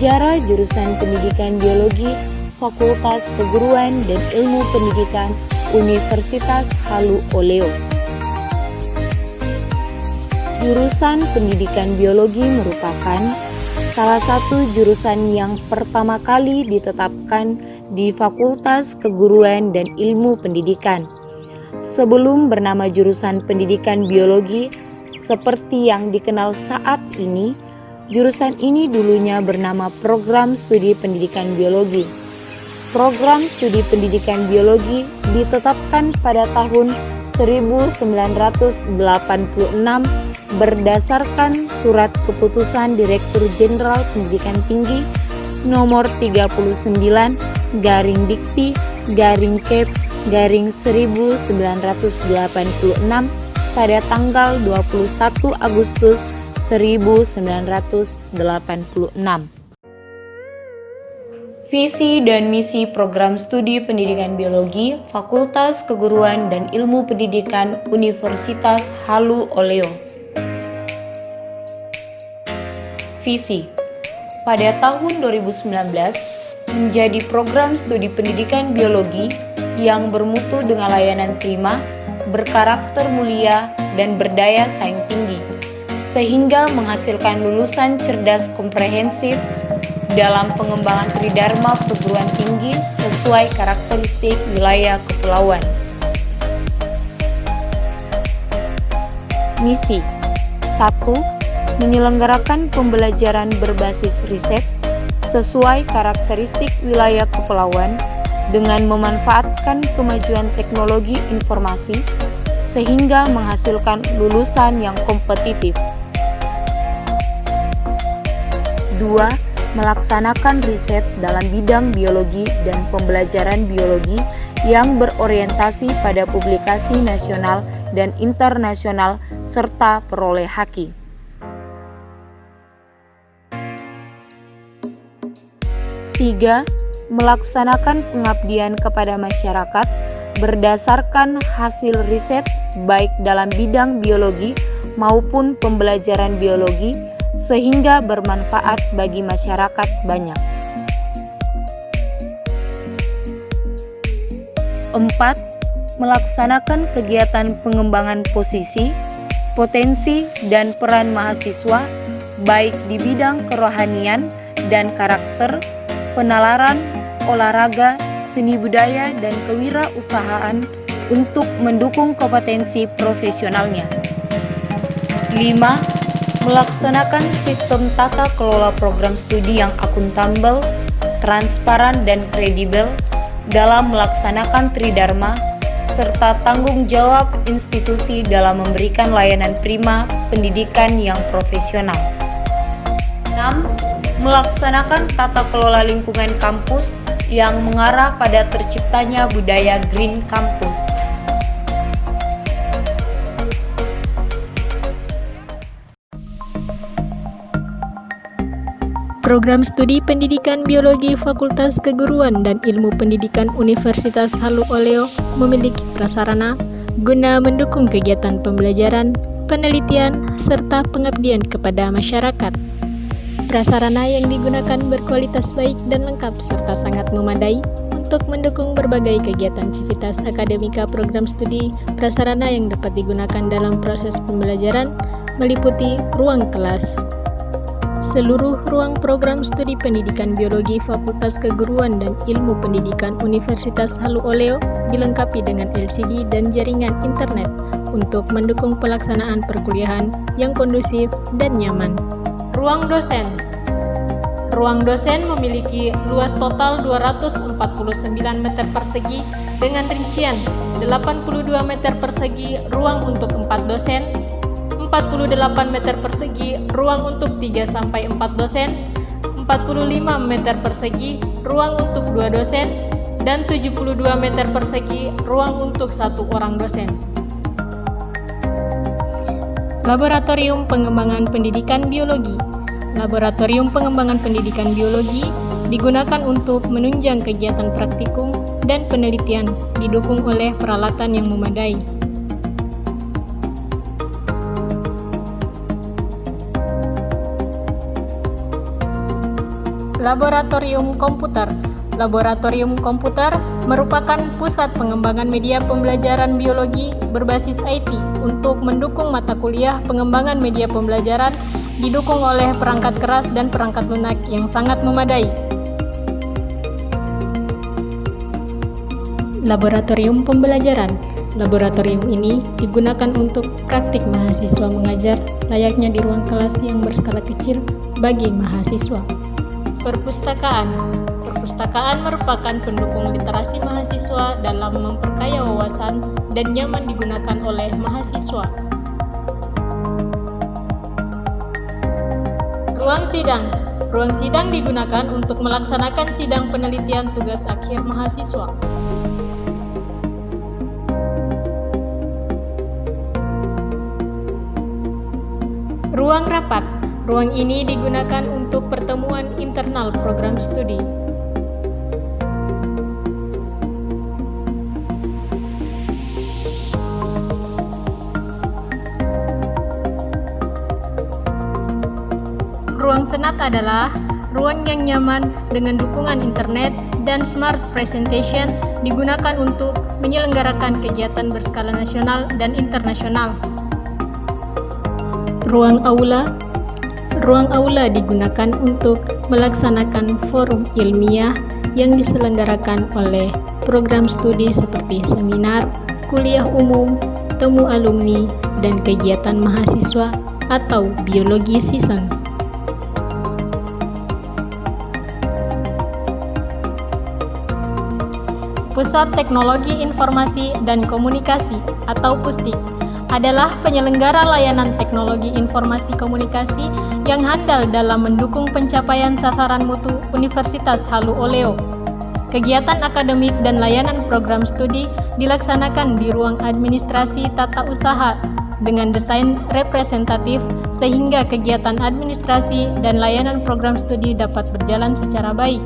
Sejarah jurusan Pendidikan Biologi Fakultas Keguruan dan Ilmu Pendidikan Universitas Halu Oleo. Jurusan Pendidikan Biologi merupakan salah satu jurusan yang pertama kali ditetapkan di Fakultas Keguruan dan Ilmu Pendidikan. Sebelum bernama jurusan Pendidikan Biologi seperti yang dikenal saat ini, jurusan ini dulunya bernama Program Studi Pendidikan Biologi. Program Studi Pendidikan Biologi ditetapkan pada tahun 1986 berdasarkan Surat Keputusan Direktur Jenderal Pendidikan Tinggi Nomor 39/Kep/1986 pada tanggal 21 Agustus 1986. Visi dan misi Program Studi Pendidikan Biologi Fakultas Keguruan dan Ilmu Pendidikan Universitas Halu Oleo. Visi pada tahun 2019 menjadi program studi pendidikan biologi yang bermutu dengan layanan prima, berkarakter mulia, dan berdaya saing tinggi, sehingga menghasilkan lulusan cerdas komprehensif dalam pengembangan tridharma perguruan tinggi sesuai karakteristik wilayah kepulauan. Misi 1. Menyelenggarakan pembelajaran berbasis riset sesuai karakteristik wilayah kepulauan dengan memanfaatkan kemajuan teknologi informasi sehingga menghasilkan lulusan yang kompetitif. 2. Melaksanakan riset dalam bidang biologi dan pembelajaran biologi yang berorientasi pada publikasi nasional dan internasional serta peroleh haki. 3. Melaksanakan pengabdian kepada masyarakat berdasarkan hasil riset baik dalam bidang biologi maupun pembelajaran biologi sehingga bermanfaat bagi masyarakat banyak. 4. Melaksanakan kegiatan pengembangan posisi, potensi, dan peran mahasiswa baik di bidang kerohanian dan karakter, penalaran, olahraga, seni budaya, dan kewirausahaan untuk mendukung kompetensi profesionalnya. 5. Melaksanakan sistem tata kelola program studi yang akuntabel, transparan, dan kredibel dalam melaksanakan tridharma, serta tanggung jawab institusi dalam memberikan layanan prima pendidikan yang profesional. 6. Melaksanakan tata kelola lingkungan kampus yang mengarah pada terciptanya budaya Green Campus. Program Studi Pendidikan Biologi Fakultas Keguruan dan Ilmu Pendidikan Universitas Halu Oleo memiliki prasarana guna mendukung kegiatan pembelajaran, penelitian, serta pengabdian kepada masyarakat. Prasarana yang digunakan berkualitas baik dan lengkap serta sangat memadai untuk untuk mendukung berbagai kegiatan civitas akademika program studi prasarana yang dapat digunakan dalam proses pembelajaran, meliputi ruang kelas. Seluruh ruang program studi pendidikan biologi Fakultas Keguruan dan Ilmu Pendidikan Universitas Halu Oleo dilengkapi dengan LCD dan jaringan internet untuk mendukung pelaksanaan perkuliahan yang kondusif dan nyaman. Ruang dosen. Ruang dosen memiliki luas total 249 meter persegi dengan rincian 82 meter persegi ruang untuk 4 dosen, 48 meter persegi ruang untuk 3-4 dosen, 45 meter persegi ruang untuk 2 dosen, dan 72 meter persegi ruang untuk 1 orang dosen. Laboratorium Pengembangan Pendidikan Biologi. Laboratorium Pengembangan Pendidikan Biologi digunakan untuk menunjang kegiatan praktikum dan penelitian, didukung oleh peralatan yang memadai. Laboratorium Komputer. Laboratorium Komputer merupakan pusat pengembangan media pembelajaran biologi berbasis IT untuk mendukung mata kuliah pengembangan media pembelajaran, didukung oleh perangkat keras dan perangkat lunak yang sangat memadai. Laboratorium Pembelajaran. Laboratorium ini digunakan untuk praktik mahasiswa mengajar layaknya di ruang kelas yang berskala kecil bagi mahasiswa. Perpustakaan. Perpustakaan merupakan pendukung literasi mahasiswa dalam memperkaya wawasan dan nyaman digunakan oleh mahasiswa. Ruang sidang. Ruang sidang digunakan untuk melaksanakan sidang penelitian tugas akhir mahasiswa. Ruang rapat. Ruang ini digunakan untuk pertemuan internal program studi. Ruang senat adalah ruang yang nyaman dengan dukungan internet dan smart presentation, digunakan untuk menyelenggarakan kegiatan berskala nasional dan internasional. Ruang aula. Ruang aula digunakan untuk melaksanakan forum ilmiah yang diselenggarakan oleh program studi seperti seminar, kuliah umum, temu alumni, dan kegiatan mahasiswa atau biologi season. Pusat Teknologi Informasi dan Komunikasi atau PUSTIK adalah penyelenggara layanan teknologi informasi komunikasi yang handal dalam mendukung pencapaian sasaran mutu Universitas Halu Oleo. Kegiatan akademik dan layanan program studi dilaksanakan di ruang administrasi tata usaha dengan desain representatif sehingga kegiatan administrasi dan layanan program studi dapat berjalan secara baik.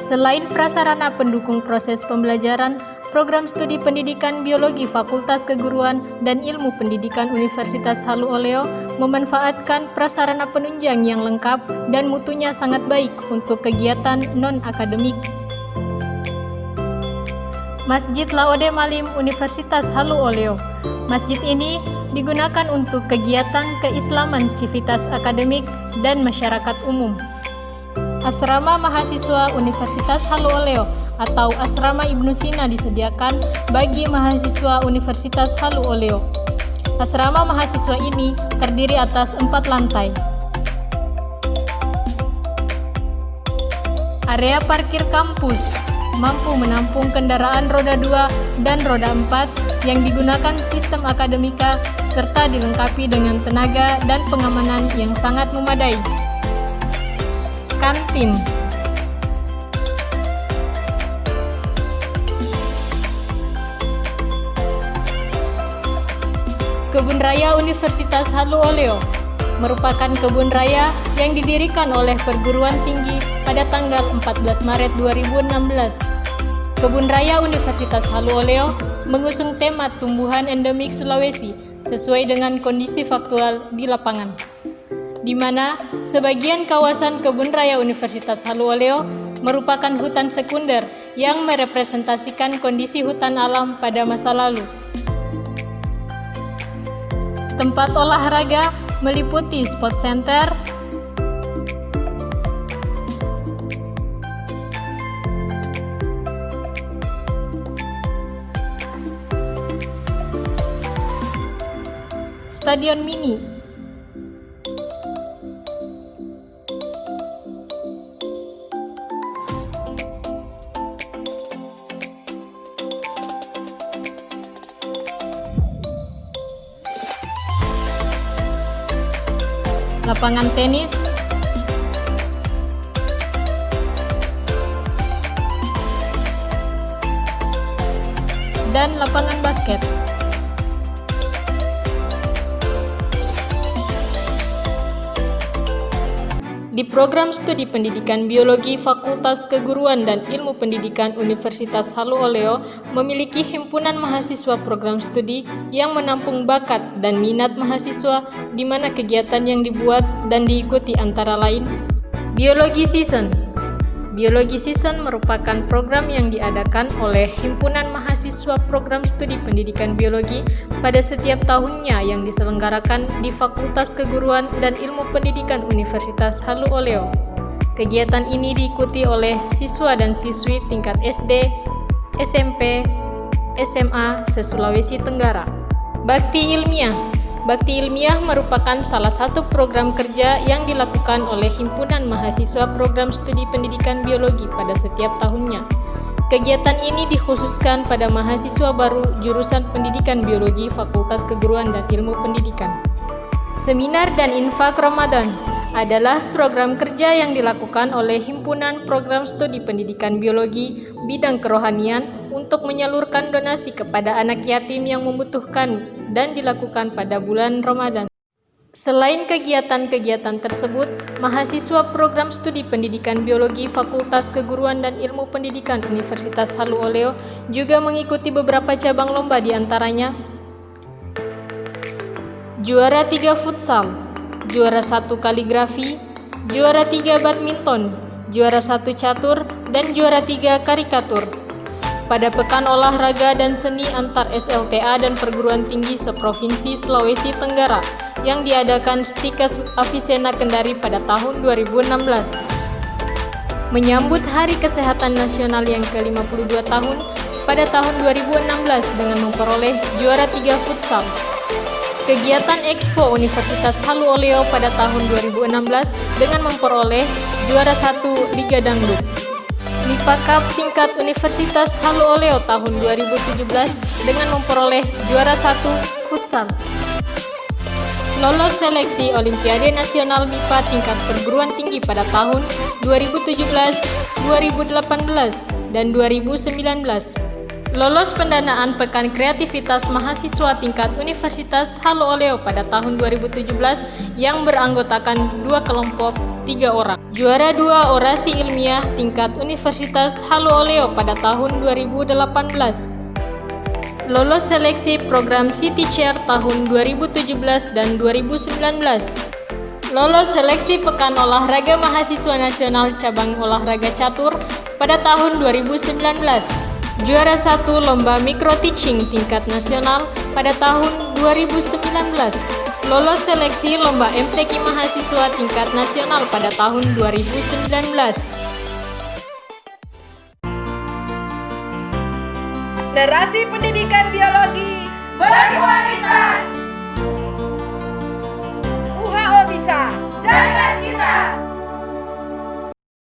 Selain prasarana pendukung proses pembelajaran, program studi pendidikan biologi Fakultas Keguruan dan Ilmu Pendidikan Universitas Halu Oleo memanfaatkan prasarana penunjang yang lengkap dan mutunya sangat baik untuk kegiatan non-akademik. Masjid Laode Malim Universitas Halu Oleo. Masjid ini digunakan untuk kegiatan keislaman civitas akademik dan masyarakat umum. Asrama Mahasiswa Universitas Halu Oleo atau Asrama Ibnu Sina disediakan bagi mahasiswa Universitas Halu Oleo. Asrama mahasiswa ini terdiri atas 4 lantai. Area parkir kampus mampu menampung kendaraan roda 2 dan roda 4 yang digunakan sistem akademika serta dilengkapi dengan tenaga dan pengamanan yang sangat memadai. Kantin. Kebun Raya Universitas Halu Oleo merupakan kebun raya yang didirikan oleh perguruan tinggi pada tanggal 14 Maret 2016. Kebun Raya Universitas Halu Oleo mengusung tema tumbuhan endemik Sulawesi sesuai dengan kondisi faktual di lapangan. di mana sebagian kawasan kebun raya Universitas Haluoleo merupakan hutan sekunder yang merepresentasikan kondisi hutan alam pada masa lalu. Tempat olahraga meliputi sport center, stadion mini, lapangan tenis, dan lapangan basket. Di program studi pendidikan biologi Fakultas Keguruan dan Ilmu Pendidikan Universitas Haluoleo memiliki himpunan mahasiswa program studi yang menampung bakat dan minat mahasiswa, di mana kegiatan yang dibuat dan diikuti antara lain Biologi Season. Biologi Season merupakan program yang diadakan oleh himpunan mahasiswa program studi pendidikan biologi pada setiap tahunnya yang diselenggarakan di Fakultas Keguruan dan Ilmu Pendidikan Universitas Haluoleo. Kegiatan ini diikuti oleh siswa dan siswi tingkat SD, SMP, SMA se-Sulawesi Tenggara. Bakti Ilmiah. Bakti Ilmiah merupakan salah satu program kerja yang dilakukan oleh himpunan mahasiswa program studi pendidikan biologi pada setiap tahunnya. Kegiatan ini dikhususkan pada mahasiswa baru jurusan pendidikan biologi Fakultas Keguruan dan Ilmu Pendidikan. Seminar dan Infak Ramadan adalah program kerja yang dilakukan oleh himpunan program studi pendidikan biologi bidang kerohanian untuk menyalurkan donasi kepada anak yatim yang membutuhkan dan dilakukan pada bulan Ramadan. Selain kegiatan-kegiatan tersebut, mahasiswa program studi pendidikan biologi Fakultas Keguruan dan Ilmu Pendidikan Universitas Haluoleo juga mengikuti beberapa cabang lomba, di antaranya juara 3 futsal, juara 1 kaligrafi, juara 3 badminton, juara 1 catur, dan juara 3 karikatur. Pada Pekan Olahraga dan Seni antar SLTA dan perguruan tinggi seprovinsi Sulawesi Tenggara yang diadakan Stikes Avicenna Kendari pada tahun 2016. Menyambut Hari Kesehatan Nasional yang ke-52 tahun pada tahun 2016 dengan memperoleh juara 3 futsal. Kegiatan Expo Universitas Haluoleo pada tahun 2016 dengan memperoleh juara 1 Liga Dangdut. MIPA Cup tingkat Universitas Haluoleo tahun 2017 dengan memperoleh juara 1 futsal. Lolos seleksi Olimpiade Nasional MIPA tingkat perguruan tinggi pada tahun 2017, 2018, dan 2019. Lolos pendanaan Pekan Kreativitas Mahasiswa tingkat Universitas Haluoleo pada tahun 2017 yang beranggotakan 2 kelompok 3 orang. Juara 2 orasi ilmiah tingkat Universitas Haluoleo pada tahun 2018. Lolos seleksi program City Chair tahun 2017 dan 2019. Lolos seleksi Pekan Olahraga Mahasiswa Nasional Cabang Olahraga Catur pada tahun 2019. Juara 1 Lomba Micro Teaching tingkat nasional pada tahun 2019. Lolos seleksi Lomba MTQ Mahasiswa tingkat nasional pada tahun 2019. Narasi pendidikan